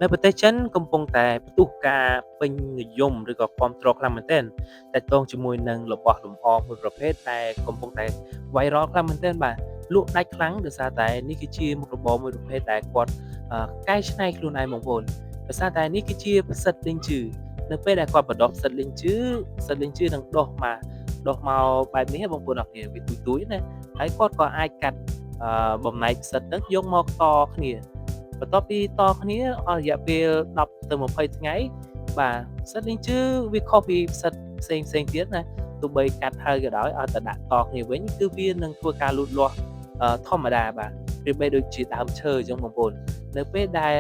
នៅប្រទេសចិនកំពុងតែផ្ទុះការពេញនិយមឬក៏គាំទ្រខ្លាំងមែនទែនទាក់ទងជាមួយនឹងរបស់លម្អមួយប្រភេទដែលកំពុងតែ viral ខ្លាំងមែនទែនបាទលក់ដាច់ខ្លាំងដោយសារតែនេះគឺជាមុខរបរមួយប្រភេទដែលគាត់កែច្នៃខ្លួនឯងបងប្អូនដោយសារតែនេះគឺជាផ្សិតលីងជឺនៅពេលដែលគាត់បដិសេធលីងជឺនឹងដុះមកបែបនេះបងប្អូនអរគ្នាវាទួយៗណាហើយគាត់ក៏អាចកាត់បំណែកផ្សិតហ្នឹងយកមកតគ្នាបន្ទាប់ពីតគ្នាអស់រយៈពេល10ទៅ20ថ្ងៃបាទផ្សិតលីងជឺវាខុសពីផ្សិតផ្សេងទៀតណាទោះបីកាត់ហើយក៏ដោយឲ្យតែដាក់តគ្នាវិញគឺវានឹងធ្វើការលូតលាស់ធម្មតាបាទវាបីដូចជាដើមឈើអញ្ចឹងបងប្អូននៅពេលដែល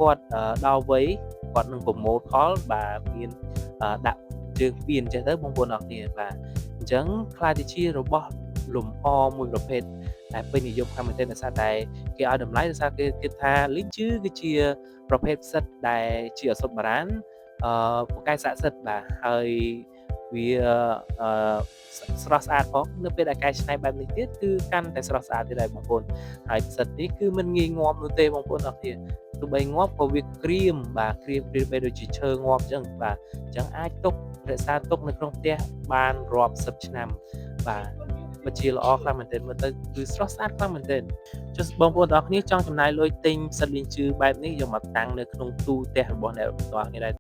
គាត់ដល់វ័យគាត់នឹងប្រមូលផលបាទមានដាក់ជើងពៀនចេះទៅបងប្អូនអរគ្នាបាទអញ្ចឹងខ្លាចទៅជារបស់លំអមួយប្រភេទដែលពេញនិយមខ្លាំងមែនទែនដោយសារតែគេឲ្យតម្លៃដោយសារគេគិតថាលីងជឺគឺជាប្រភេទផ្សិតដែលជាឱសថបុរាណពូកែស័ក្តិសិទ្ធិបាទហើយវាស្រស់ស្អាតផងនៅពេលដែលកែច្នៃបែបនេះទៀតគឺកាន់តែស្រស់ស្អាតទៀតដែរបងប្អូនហើយផ្សិតនេះគឺមិនងាយងាប់នោះទេបងប្អូនអរគ្នាទោះបីងាប់ក៏វាក្រៀមបាទក្រៀមបីដូចជាឈើងាប់អញ្ចឹងបាទអញ្ចឹងអាចទុករក្សាទុកនៅក្នុងផ្ទះបានរាប់សិបឆ្នាំបាទពិតជាល្អខ្លាំងមែនទែនមើលទៅគឺស្រស់ស្អាតខ្លាំងមែនទែនចុះបងប្អូនទាំងអស់គ្នាចង់ចំណាយលុយទិញផ្សិតលីងជឺបែបនេះយកមកតាំងនៅក្នុងទូផ្ទះរបស់អ្នកទាំងអស់គ្នាដែរ